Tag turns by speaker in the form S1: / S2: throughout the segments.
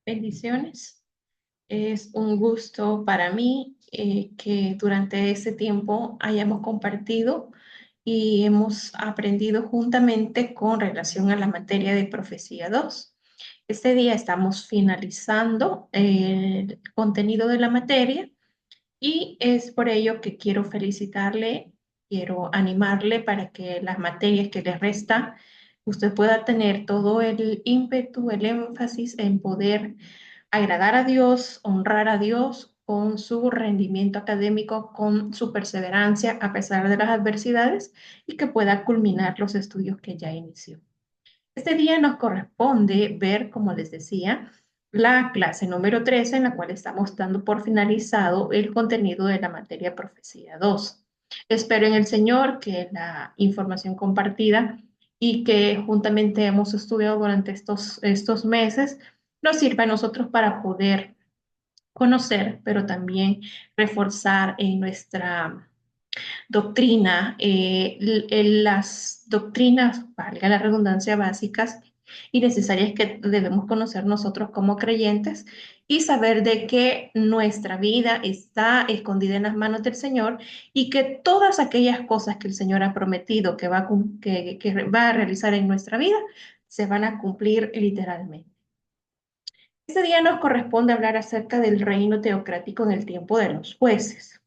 S1: Bendiciones. Es un gusto para mí que durante este tiempo hayamos compartido y hemos aprendido juntamente con relación a la materia de Profecía 2. Este día estamos finalizando el contenido de la materia y es por ello que quiero felicitarle, quiero animarle para que las materias que le resta, usted pueda tener todo el ímpetu, el énfasis en poder agradar a Dios, honrar a Dios con su rendimiento académico, con su perseverancia a pesar de las adversidades y que pueda culminar los estudios que ya inició. Este día nos corresponde ver, como les decía, la clase número 13 en la cual estamos dando por finalizado el contenido de la materia Profecía 2. Espero en el Señor que la información compartida y que juntamente hemos estudiado durante estos meses nos sirva a nosotros para poder conocer, pero también reforzar en nuestra doctrina, las doctrinas, valga la redundancia, básicas y necesarias que debemos conocer nosotros como creyentes y saber de que nuestra vida está escondida en las manos del Señor y que todas aquellas cosas que el Señor ha prometido que va a realizar en nuestra vida se van a cumplir literalmente. Este día nos corresponde hablar acerca del reino teocrático en el tiempo de los jueces.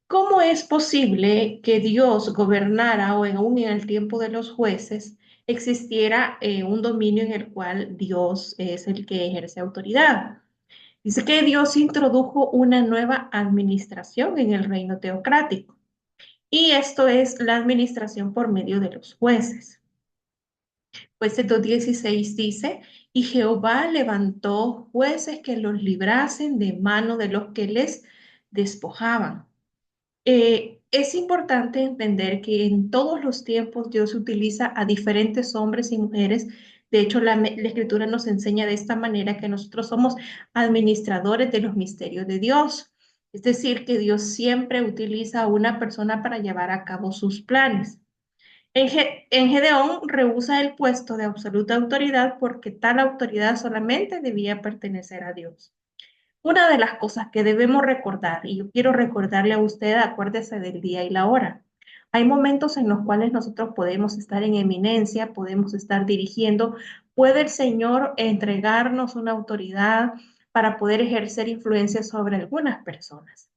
S1: ¿Cómo es posible que Dios gobernara o aún en el tiempo de los jueces existiera un dominio en el cual Dios es el que ejerce autoridad? Dice que Dios introdujo una nueva administración en el reino teocrático y esto es la administración por medio de los jueces. Jueces 2:16 dice, y Jehová levantó jueces que los librasen de mano de los que les despojaban. Es importante entender que en todos los tiempos Dios utiliza a diferentes hombres y mujeres. De hecho, la Escritura nos enseña de esta manera que nosotros somos administradores de los misterios de Dios. Es decir, que Dios siempre utiliza a una persona para llevar a cabo sus planes. En Gedeón rehúsa el puesto de absoluta autoridad porque tal autoridad solamente debía pertenecer a Dios. Una de las cosas que debemos recordar, y yo quiero recordarle a usted, acuérdese del día y la hora. Hay momentos en los cuales nosotros podemos estar en eminencia, podemos estar dirigiendo. Puede el Señor entregarnos una autoridad para poder ejercer influencia sobre algunas personas.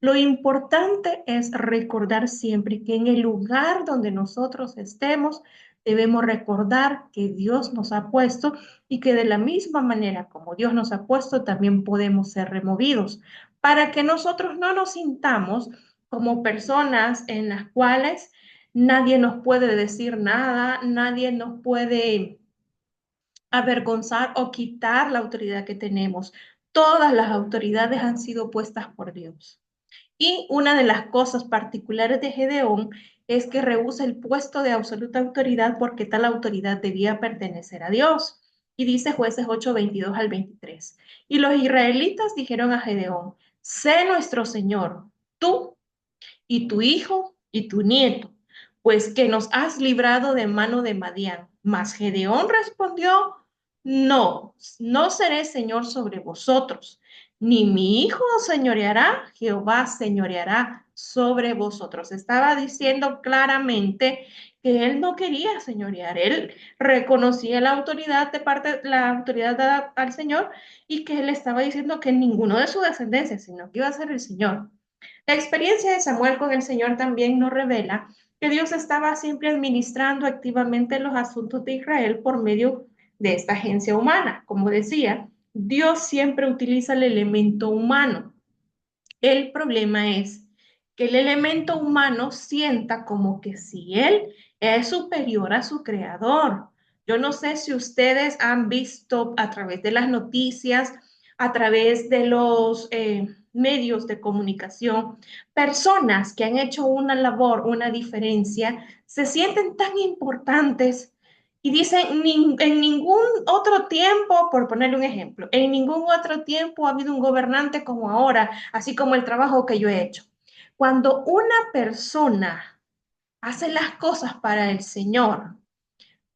S1: Lo importante es recordar siempre que en el lugar donde nosotros estemos, debemos recordar que Dios nos ha puesto y que de la misma manera como Dios nos ha puesto, también podemos ser removidos para que nosotros no nos sintamos como personas en las cuales nadie nos puede decir nada, nadie nos puede avergonzar o quitar la autoridad que tenemos. Todas las autoridades han sido puestas por Dios. Y una de las cosas particulares de Gedeón es que rehúsa el puesto de absoluta autoridad porque tal autoridad debía pertenecer a Dios. Y dice Jueces 8:22 al 23. Y los israelitas dijeron a Gedeón, sé nuestro Señor, tú y tu hijo y tu nieto, pues que nos has librado de mano de Madián. Mas Gedeón respondió, no, no seré señor sobre vosotros, ni mi hijo señoreará, Jehová señoreará sobre vosotros. Estaba diciendo claramente que él no quería señorear, él reconocía la autoridad de parte, la autoridad dada al Señor y que él estaba diciendo que ninguno de su descendencia, sino que iba a ser el Señor. La experiencia de Samuel con el Señor también nos revela que Dios estaba siempre administrando activamente los asuntos de Israel por medio de esta agencia humana. Como decía, Dios siempre utiliza el elemento humano. El problema es que el elemento humano sienta como que si él es superior a su creador. Yo no sé si ustedes han visto a través de las noticias, a través de los medios de comunicación, personas que han hecho una labor, una diferencia, se sienten tan importantes y dicen, en ningún otro tiempo, por ponerle un ejemplo, en ningún otro tiempo ha habido un gobernante como ahora, así como el trabajo que yo he hecho. Cuando una persona hace las cosas para el Señor,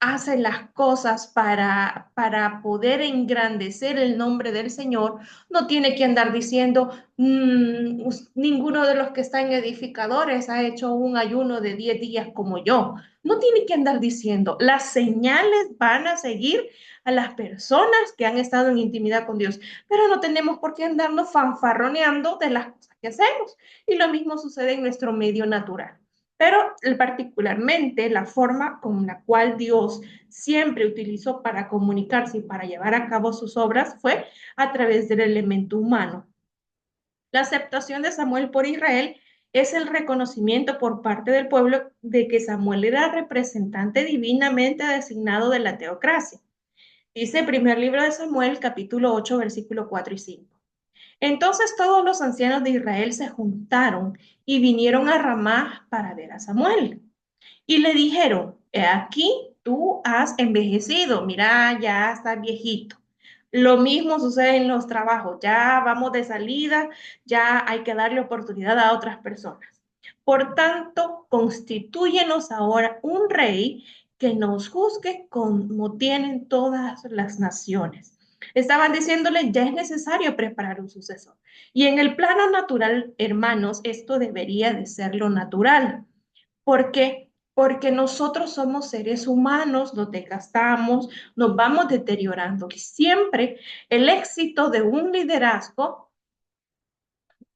S1: hace las cosas para poder engrandecer el nombre del Señor, no tiene que andar diciendo, ninguno de los que están edificadores ha hecho un ayuno de 10 días como yo. No tiene que andar diciendo, las señales van a seguir a las personas que han estado en intimidad con Dios, pero no tenemos por qué andarnos fanfarroneando de las cosas que hacemos. Y lo mismo sucede en nuestro medio natural. Pero particularmente la forma con la cual Dios siempre utilizó para comunicarse y para llevar a cabo sus obras fue a través del elemento humano. La aceptación de Samuel por Israel es el reconocimiento por parte del pueblo de que Samuel era representante divinamente designado de la teocracia. Dice el primer libro de Samuel, capítulo 8, versículo 4 y 5. Entonces todos los ancianos de Israel se juntaron y vinieron a Ramá para ver a Samuel. Y le dijeron, aquí tú has envejecido, mira, ya estás viejito. Lo mismo sucede en los trabajos, ya vamos de salida, ya hay que darle oportunidad a otras personas. Por tanto, constitúyenos ahora un rey que nos juzgue como tienen todas las naciones. Estaban diciéndole, ya es necesario preparar un sucesor. Y en el plano natural, hermanos, esto debería de ser lo natural. ¿Por qué? Porque nosotros somos seres humanos, nos desgastamos, nos vamos deteriorando. Y siempre el éxito de un liderazgo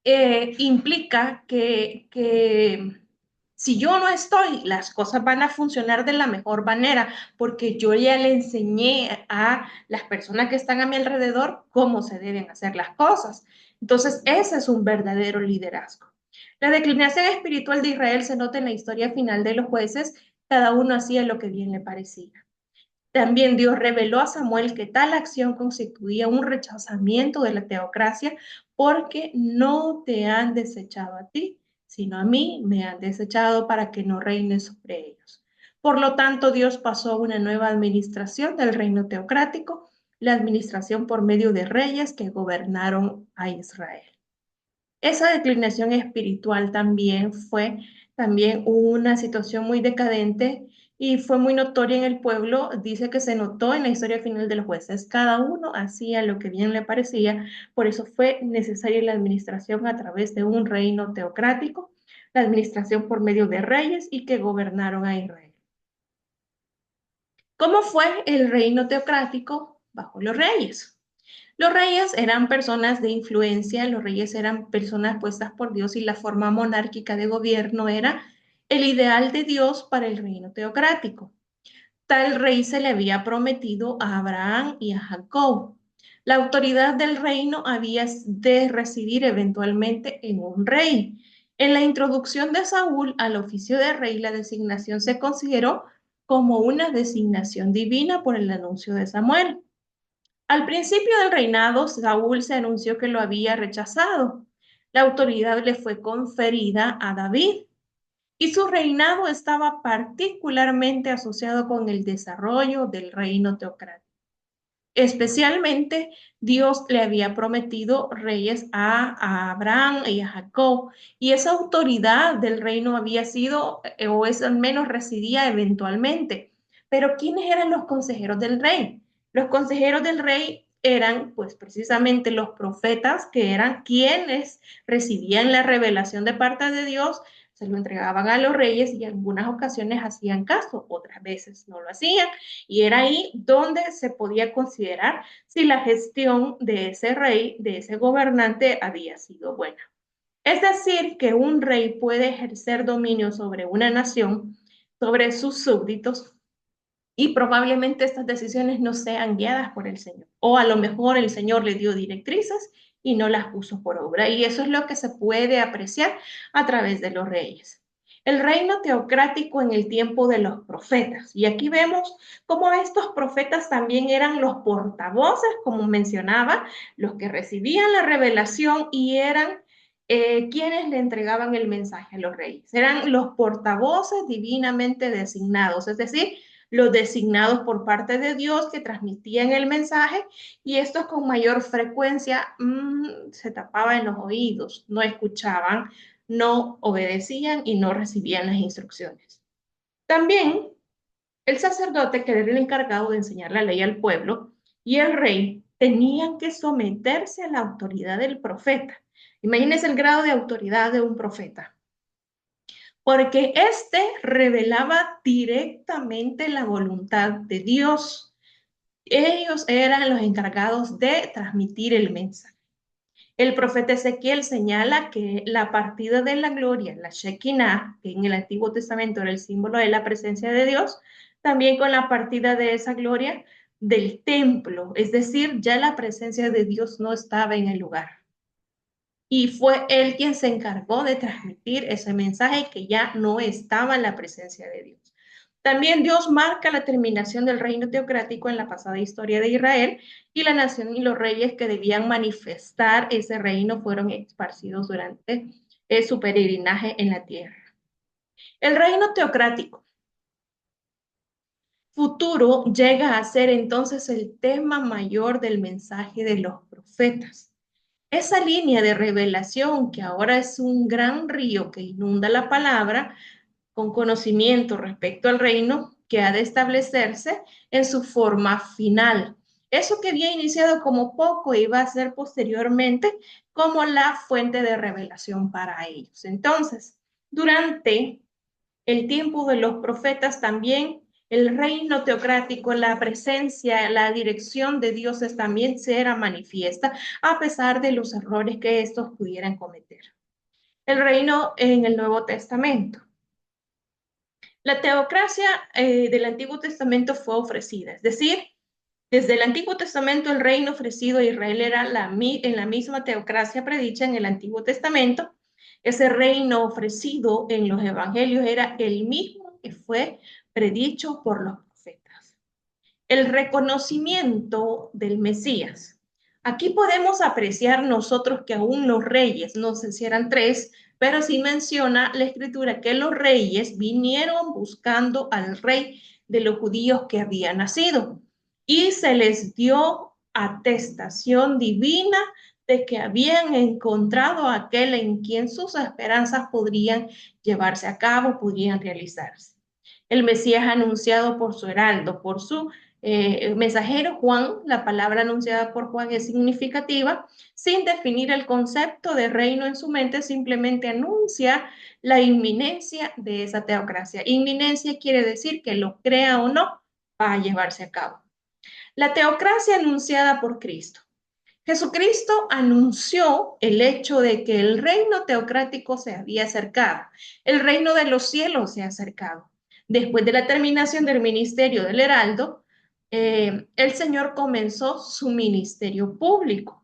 S1: implica que si yo no estoy, las cosas van a funcionar de la mejor manera, porque yo ya le enseñé a las personas que están a mi alrededor cómo se deben hacer las cosas. Entonces, ese es un verdadero liderazgo. La declinación espiritual de Israel se nota en la historia final de los jueces, cada uno hacía lo que bien le parecía. También Dios reveló a Samuel que tal acción constituía un rechazamiento de la teocracia porque no te han desechado a ti, sino a mí me han desechado para que no reine sobre ellos. Por lo tanto, Dios pasó a una nueva administración del reino teocrático, la administración por medio de reyes que gobernaron a Israel. Esa declinación espiritual también fue también una situación muy decadente y fue muy notoria en el pueblo. Dice que se notó en la historia final de los jueces. Cada uno hacía lo que bien le parecía. Por eso fue necesaria la administración a través de un reino teocrático, la administración por medio de reyes y que gobernaron a Israel. ¿Cómo fue el reino teocrático bajo los reyes? Los reyes eran personas de influencia, los reyes eran personas puestas por Dios y la forma monárquica de gobierno era el ideal de Dios para el reino teocrático. Tal rey se le había prometido a Abraham y a Jacob. La autoridad del reino había de residir eventualmente en un rey. En la introducción de Saúl al oficio de rey, la designación se consideró como una designación divina por el anuncio de Samuel. Al principio del reinado, Saúl se anunció que lo había rechazado. La autoridad le fue conferida a David y su reinado estaba particularmente asociado con el desarrollo del reino teocrático. Especialmente, Dios le había prometido reyes a Abraham y a Jacob, y esa autoridad del reino había sido, o es al menos residía eventualmente. Pero ¿quiénes eran los consejeros del rey? Los consejeros del rey eran, pues, precisamente los profetas, que eran quienes recibían la revelación de parte de Dios, se lo entregaban a los reyes y en algunas ocasiones hacían caso, otras veces no lo hacían. Y era ahí donde se podía considerar si la gestión de ese rey, de ese gobernante, había sido buena. Es decir, que un rey puede ejercer dominio sobre una nación, sobre sus súbditos, y probablemente estas decisiones no sean guiadas por el Señor. O a lo mejor el Señor le dio directrices y no las puso por obra. Y eso es lo que se puede apreciar a través de los reyes. El reino teocrático en el tiempo de los profetas. Y aquí vemos cómo estos profetas también eran los portavoces, como mencionaba, los que recibían la revelación y eran quienes le entregaban el mensaje a los reyes. Eran los portavoces divinamente designados, es decir, los designados por parte de Dios que transmitían el mensaje y estos con mayor frecuencia se tapaban los oídos, no escuchaban, no obedecían y no recibían las instrucciones. También El sacerdote, que era el encargado de enseñar la ley al pueblo, y el rey tenían que someterse a la autoridad del profeta. Imagínense el grado de autoridad de un profeta, porque éste revelaba directamente la voluntad de Dios. Ellos eran los encargados de transmitir el mensaje. El profeta Ezequiel señala que la partida de la gloria, la Shekinah, que en el Antiguo Testamento era el símbolo de la presencia de Dios, también con la partida de esa gloria del templo, es decir, ya la presencia de Dios no estaba en el lugar. Y fue él quien se encargó de transmitir ese mensaje que ya no estaba en la presencia de Dios. También Dios marca la terminación del reino teocrático en la pasada historia de Israel, y la nación y los reyes que debían manifestar ese reino fueron esparcidos durante su peregrinaje en la tierra. El reino teocrático futuro llega a ser entonces el tema mayor del mensaje de los profetas. Esa línea de revelación, que ahora es un gran río que inunda la palabra, con conocimiento respecto al reino que ha de establecerse en su forma final. Eso que había iniciado como poco iba a ser posteriormente como la fuente de revelación para ellos. Entonces, durante el tiempo de los profetas también el reino teocrático, la presencia, la dirección de dioses también se era manifiesta, a pesar de los errores que estos pudieran cometer. El reino en el Nuevo Testamento. La teocracia del Antiguo Testamento fue ofrecida, es decir, desde el Antiguo Testamento el reino ofrecido a Israel era en la misma teocracia predicha en el Antiguo Testamento. Ese reino ofrecido en los evangelios era el mismo que fue predicho por los profetas. El reconocimiento del Mesías. Aquí podemos apreciar nosotros que aún los reyes, no sé si eran tres, pero sí menciona la escritura que los reyes vinieron buscando al rey de los judíos que había nacido y se les dio atestación divina de que habían encontrado a aquel en quien sus esperanzas podrían llevarse a cabo, podrían realizarse. El Mesías anunciado por su heraldo, por su mensajero Juan, la palabra anunciada por Juan es significativa, sin definir el concepto de reino en su mente, simplemente anuncia la inminencia de esa teocracia. Inminencia quiere decir que lo crea o no, va a llevarse a cabo. La teocracia anunciada por Cristo. Jesucristo anunció el hecho de que el reino teocrático se había acercado, el reino de los cielos se ha acercado. Después de la terminación del ministerio del heraldo, el Señor comenzó su ministerio público.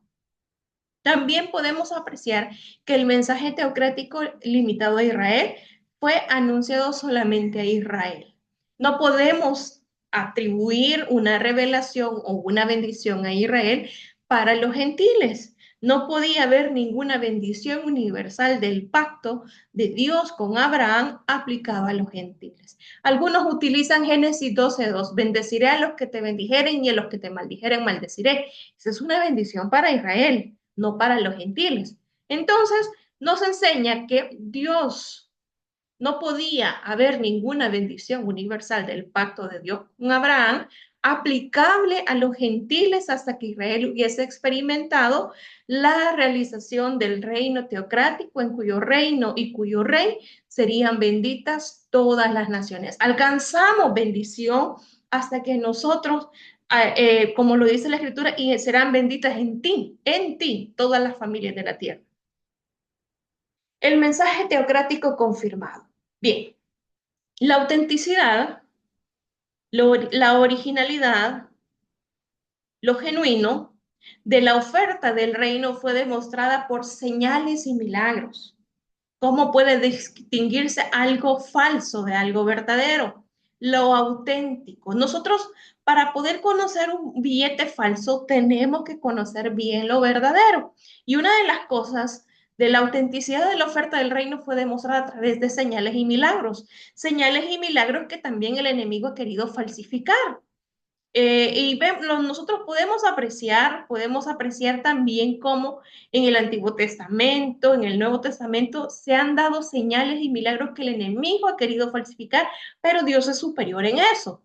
S1: También podemos apreciar que el mensaje teocrático limitado a Israel fue anunciado solamente a Israel. No podemos atribuir una revelación o una bendición a Israel para los gentiles. No podía haber ninguna bendición universal del pacto de Dios con Abraham aplicado a los gentiles. Algunos utilizan Génesis 12:2, bendeciré a los que te bendijeren y a los que te maldijeren maldeciré. Esa es una bendición para Israel, no para los gentiles. Entonces, nos enseña que Dios no podía haber ninguna bendición universal del pacto de Dios con Abraham aplicable a los gentiles hasta que Israel hubiese experimentado la realización del reino teocrático en cuyo reino y cuyo rey serían benditas todas las naciones. Alcanzamos bendición hasta que nosotros, como lo dice la Escritura, y serán benditas en ti, todas las familias de la tierra. El mensaje teocrático confirmado. Bien, la autenticidad, la originalidad, lo genuino de la oferta del reino fue demostrada por señales y milagros. ¿Cómo puede distinguirse algo falso de algo verdadero? Lo auténtico. Nosotros, para poder conocer un billete falso, tenemos que conocer bien lo verdadero. Y una de las cosas de la autenticidad de la oferta del reino fue demostrada a través de señales y milagros. Señales y milagros que también el enemigo ha querido falsificar. Nosotros podemos apreciar también cómo en el Antiguo Testamento, en el Nuevo Testamento, se han dado señales y milagros que el enemigo ha querido falsificar, pero Dios es superior en eso.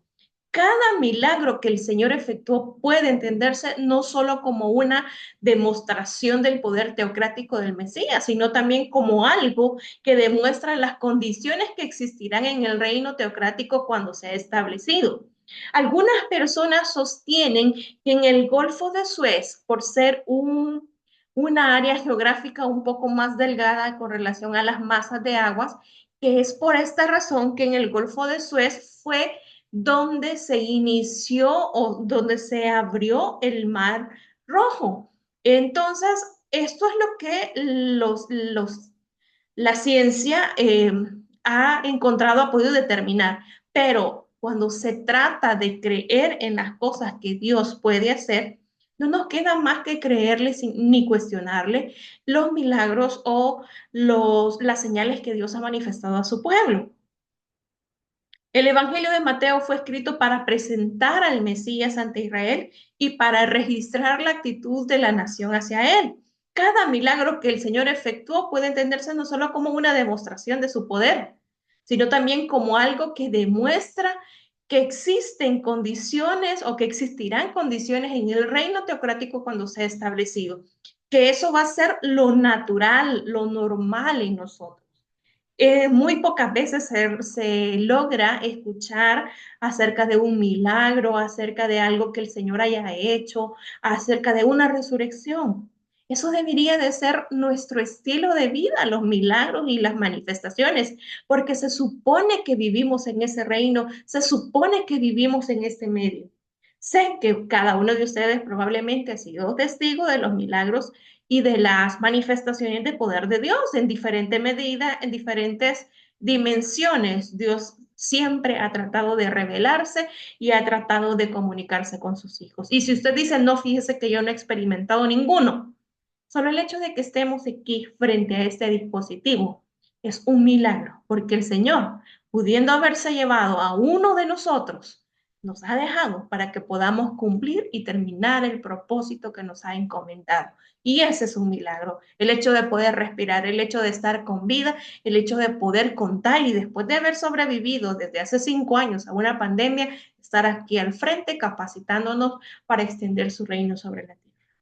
S1: cada milagro que el Señor efectuó puede entenderse no solo como una demostración del poder teocrático del Mesías, sino también como algo que demuestra las condiciones que existirán en el reino teocrático cuando sea establecido. Algunas personas sostienen que en el Golfo de Suez, por ser una área geográfica un poco más delgada con relación a las masas de aguas, que es por esta razón que en el Golfo de Suez fue donde se inició o donde se abrió el Mar Rojo. Entonces, esto es lo que la ciencia ha encontrado, ha podido determinar, pero cuando se trata de creer en las cosas que Dios puede hacer, no nos queda más que creerle ni cuestionarle los milagros o las señales que Dios ha manifestado a su pueblo. El Evangelio de Mateo fue escrito para presentar al Mesías ante Israel y para registrar la actitud de la nación hacia él. Cada milagro que el Señor efectuó puede entenderse no solo como una demostración de su poder, sino también como algo que demuestra que existen condiciones o que existirán condiciones en el reino teocrático cuando sea establecido, que eso va a ser lo natural, lo normal en nosotros. Muy pocas veces se logra escuchar acerca de un milagro, acerca de algo que el Señor haya hecho, acerca de una resurrección. Eso debería de ser nuestro estilo de vida, los milagros y las manifestaciones, porque se supone que vivimos en ese reino, se supone que vivimos en este medio. Sé que cada uno de ustedes probablemente ha sido testigo de los milagros y de las manifestaciones de poder de Dios en diferente medida, en diferentes dimensiones. Dios siempre ha tratado de revelarse y ha tratado de comunicarse con sus hijos. Y si usted dice, no, fíjese que yo no he experimentado ninguno, solo el hecho de que estemos aquí frente a este dispositivo es un milagro, porque el Señor, pudiendo haberse llevado a uno de nosotros, nos ha dejado para que podamos cumplir y terminar el propósito que nos ha encomendado. Y ese es un milagro. El hecho de poder respirar, el hecho de estar con vida, el hecho de poder contar y después de haber sobrevivido desde hace 5 años a una pandemia, estar aquí al frente capacitándonos para extender su reino sobre la tierra.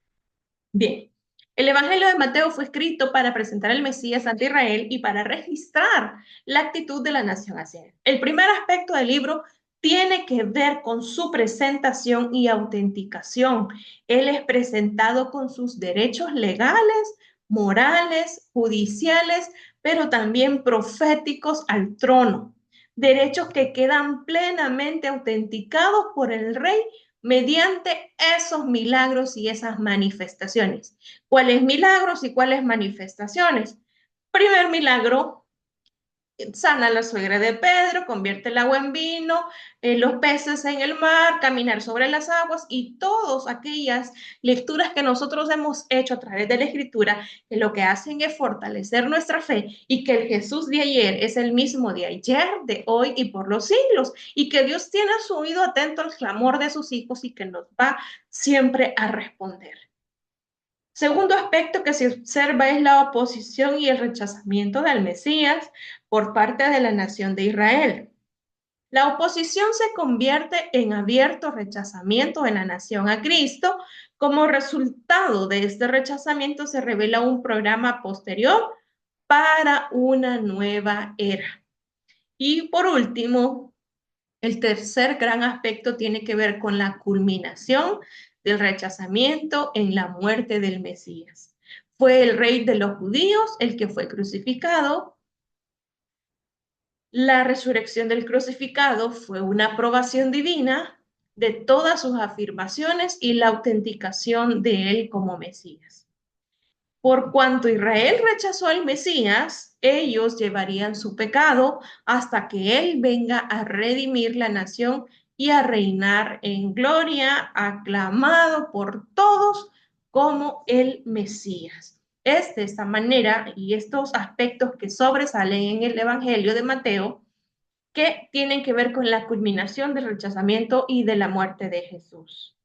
S1: Bien, el Evangelio de Mateo fue escrito para presentar al Mesías ante Israel y para registrar la actitud de la nación hacia él. El primer aspecto del libro tiene que ver con su presentación y autenticación. Él es presentado con sus derechos legales, morales, judiciales, pero también proféticos al trono. Derechos que quedan plenamente autenticados por el rey mediante esos milagros y esas manifestaciones. ¿Cuáles milagros y cuáles manifestaciones? Primer milagro, sana a la suegra de Pedro, convierte el agua en vino, los peces en el mar, caminar sobre las aguas y todas aquellas lecturas que nosotros hemos hecho a través de la escritura, que lo que hacen es fortalecer nuestra fe y que el Jesús de ayer es el mismo de ayer, de hoy y por los siglos, y que Dios tiene su oído atento al clamor de sus hijos y que nos va siempre a responder. Segundo aspecto que se observa es la oposición y el rechazamiento del Mesías por parte de la nación de Israel. La oposición se convierte en abierto rechazamiento de la nación a Cristo. Como resultado de este rechazamiento se revela un programa posterior para una nueva era. Y por último, el tercer gran aspecto tiene que ver con la culminación del rechazamiento en la muerte del Mesías. Fue el rey de los judíos el que fue crucificado. La resurrección del crucificado fue una aprobación divina de todas sus afirmaciones y la autenticación de él como Mesías. Por cuanto Israel rechazó al Mesías, ellos llevarían su pecado hasta que Él venga a redimir la nación y a reinar en gloria, aclamado por todos como el Mesías. Es de esta manera y estos aspectos que sobresalen en el Evangelio de Mateo que tienen que ver con la culminación del rechazamiento y de la muerte de Jesús.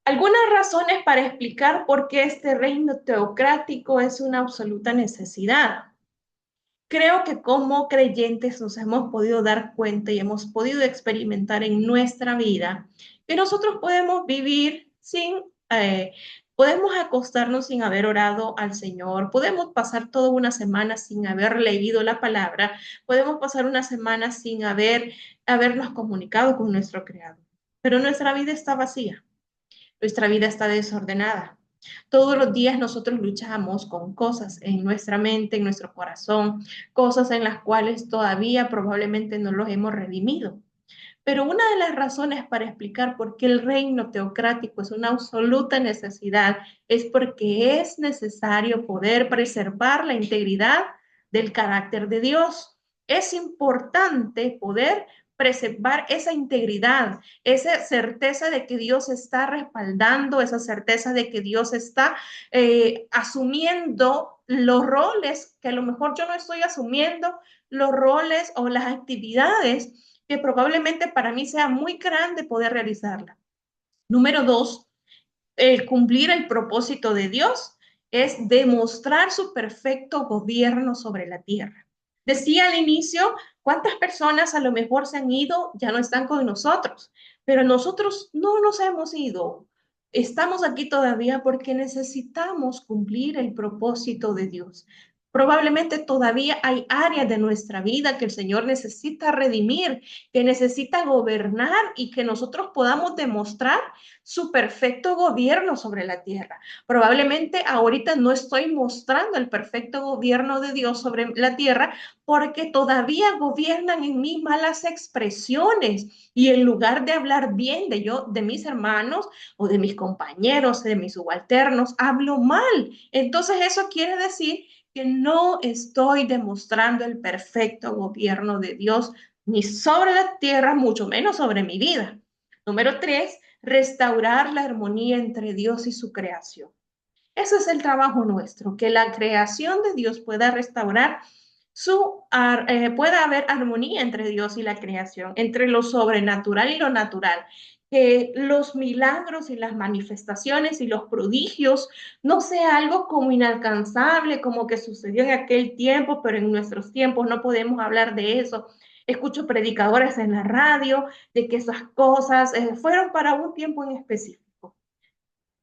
S1: Algunas razones para explicar por qué este reino teocrático es una absoluta necesidad. Creo que como creyentes nos hemos podido dar cuenta y hemos podido experimentar en nuestra vida que nosotros podemos vivir sin, podemos acostarnos sin haber orado al Señor, podemos pasar toda una semana sin haber leído la palabra, podemos pasar una semana sin habernos comunicado con nuestro Creador, pero nuestra vida está vacía, nuestra vida está desordenada. Todos los días nosotros luchamos con cosas en nuestra mente, en nuestro corazón, cosas en las cuales todavía probablemente no los hemos redimido. Pero una de las razones para explicar por qué el reino teocrático es una absoluta necesidad es porque es necesario poder preservar la integridad del carácter de Dios. Es importante poder preservar esa integridad, esa certeza de que Dios está respaldando, esa certeza de que Dios está asumiendo los roles que a lo mejor yo no estoy asumiendo, los roles o las actividades que probablemente para mí sea muy grande poder realizarla. Número dos, el cumplir el propósito de Dios es demostrar su perfecto gobierno sobre la tierra. Decía al inicio, ¿cuántas personas a lo mejor se han ido, ya no están con nosotros? Pero nosotros no nos hemos ido. Estamos aquí todavía porque necesitamos cumplir el propósito de Dios. Probablemente todavía hay áreas de nuestra vida que el Señor necesita redimir, que necesita gobernar y que nosotros podamos demostrar su perfecto gobierno sobre la tierra. Probablemente ahorita no estoy mostrando el perfecto gobierno de Dios sobre la tierra porque todavía gobiernan en mí malas expresiones y en lugar de hablar bien de yo, de mis hermanos o de mis compañeros, de mis subalternos, hablo mal. Entonces eso quiere decir que no estoy demostrando el perfecto gobierno de Dios ni sobre la tierra, mucho menos sobre mi vida. Número tres, restaurar la armonía entre Dios y su creación. Ese es el trabajo nuestro, que la creación de Dios pueda restaurar pueda haber armonía entre Dios y la creación, entre lo sobrenatural y lo natural, que los milagros y las manifestaciones y los prodigios no sea algo como inalcanzable, como que sucedió en aquel tiempo, pero en nuestros tiempos no podemos hablar de eso. Escucho predicadores en la radio de que esas cosas fueron para un tiempo en específico.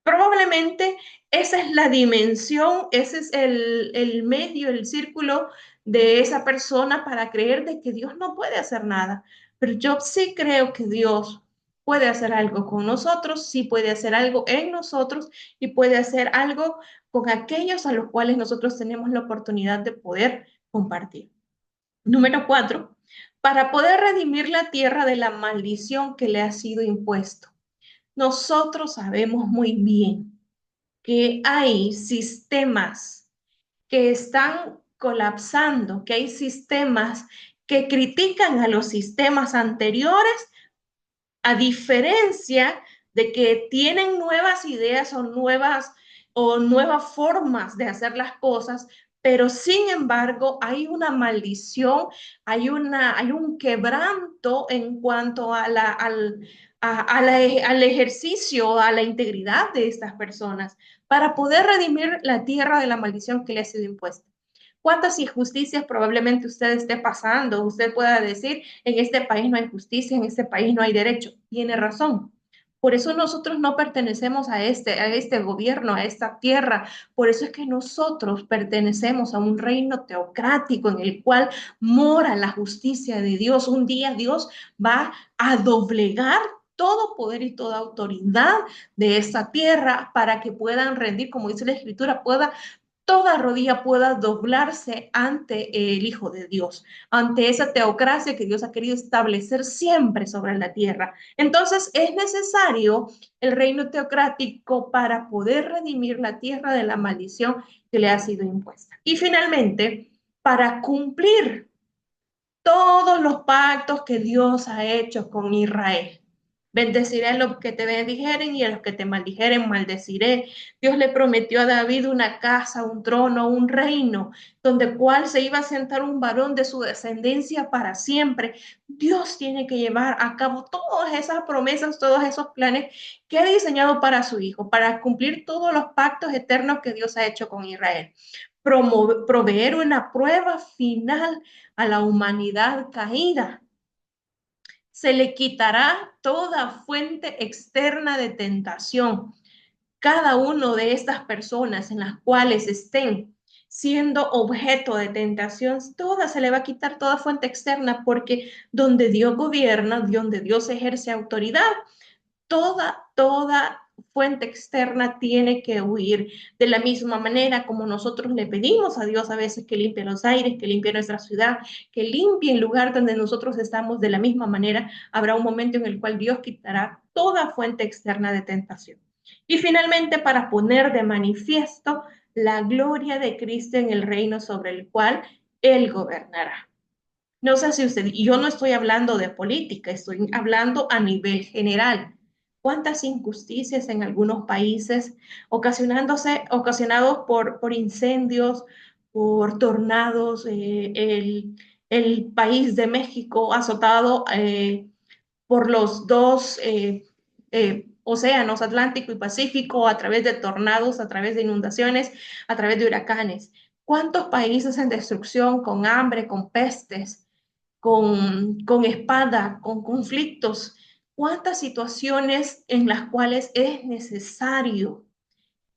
S1: Probablemente esa es la dimensión, ese es el medio, el círculo de esa persona para creer de que Dios no puede hacer nada. Pero yo sí creo que Dios puede hacer algo con nosotros, sí puede hacer algo en nosotros y puede hacer algo con aquellos a los cuales nosotros tenemos la oportunidad de poder compartir. Número cuatro, para poder redimir la tierra de la maldición que le ha sido impuesto. Nosotros sabemos muy bien que hay sistemas que están colapsando, que hay sistemas que critican a los sistemas anteriores, a diferencia de que tienen nuevas ideas o nuevas formas de hacer las cosas, pero sin embargo hay una maldición, hay un quebranto en cuanto al ejercicio, a la integridad de estas personas para poder redimir la tierra de la maldición que le ha sido impuesta. ¿Cuántas injusticias probablemente usted esté pasando? Usted pueda decir, en este país no hay justicia, en este país no hay derecho. Tiene razón. Por eso nosotros no pertenecemos a este gobierno, a esta tierra. Por eso es que nosotros pertenecemos a un reino teocrático en el cual mora la justicia de Dios. Un día Dios va a doblegar todo poder y toda autoridad de esta tierra para que puedan rendir, como dice la Escritura, toda rodilla pueda doblarse ante el Hijo de Dios, ante esa teocracia que Dios ha querido establecer siempre sobre la tierra. Entonces es necesario el reino teocrático para poder redimir la tierra de la maldición que le ha sido impuesta. Y finalmente, para cumplir todos los pactos que Dios ha hecho con Israel. Bendeciré a los que te bendijeren y a los que te maldijeren maldeciré. Dios le prometió a David una casa, un trono, un reino, donde cual se iba a sentar un varón de su descendencia para siempre. Dios tiene que llevar a cabo todas esas promesas, todos esos planes que ha diseñado para su hijo, para cumplir todos los pactos eternos que Dios ha hecho con Israel. proveer una prueba final a la humanidad caída. Se le quitará toda fuente externa de tentación. Cada uno de estas personas en las cuales estén siendo objeto de tentación, toda se le va a quitar toda fuente externa, porque donde Dios gobierna, donde Dios ejerce autoridad, toda fuente externa tiene que huir. De la misma manera como nosotros le pedimos a Dios a veces que limpie los aires, que limpie nuestra ciudad, que limpie el lugar donde nosotros estamos, de la misma manera habrá un momento en el cual Dios quitará toda fuente externa de tentación. Y finalmente, para poner de manifiesto la gloria de Cristo en el reino sobre el cual Él gobernará. No sé si usted, y yo no estoy hablando de política, estoy hablando a nivel general. ¿Cuántas injusticias en algunos países ocasionados por incendios, por tornados, el país de México azotado por los dos océanos, Atlántico y Pacífico, a través de tornados, a través de inundaciones, a través de huracanes? ¿Cuántos países en destrucción, con hambre, con pestes? Con espada, con conflictos, cuántas situaciones en las cuales es necesario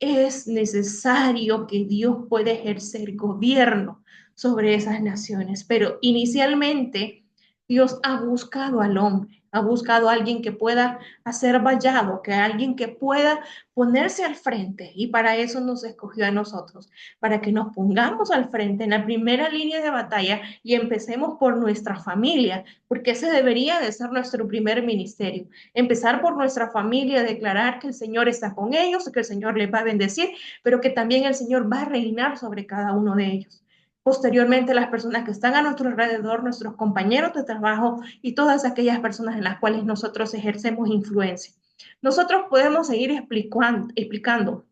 S1: que Dios pueda ejercer gobierno sobre esas naciones. Pero inicialmente Dios ha buscado al hombre, ha buscado a alguien que pueda hacer vallado, que alguien que pueda ponerse al frente. Y para eso nos escogió a nosotros, para que nos pongamos al frente en la primera línea de batalla y empecemos por nuestra familia, porque ese debería de ser nuestro primer ministerio. Empezar por nuestra familia, declarar que el Señor está con ellos, que el Señor les va a bendecir, pero que también el Señor va a reinar sobre cada uno de ellos. Posteriormente, las personas que están a nuestro alrededor, nuestros compañeros de trabajo y todas aquellas personas en las cuales nosotros ejercemos influencia. Nosotros podemos seguir explicando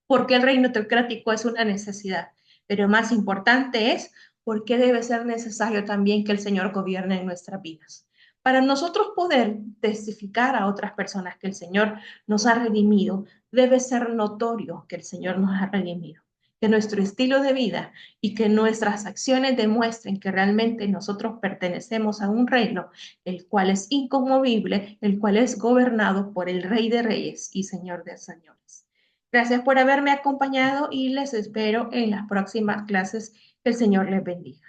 S1: por qué el reino teocrático es una necesidad, pero más importante es por qué debe ser necesario también que el Señor gobierne en nuestras vidas. Para nosotros poder testificar a otras personas que el Señor nos ha redimido, debe ser notorio que el Señor nos ha redimido, que nuestro estilo de vida y que nuestras acciones demuestren que realmente nosotros pertenecemos a un reino, el cual es inconmovible, el cual es gobernado por el Rey de Reyes y Señor de Señores. Gracias por haberme acompañado y les espero en las próximas clases. Que el Señor les bendiga.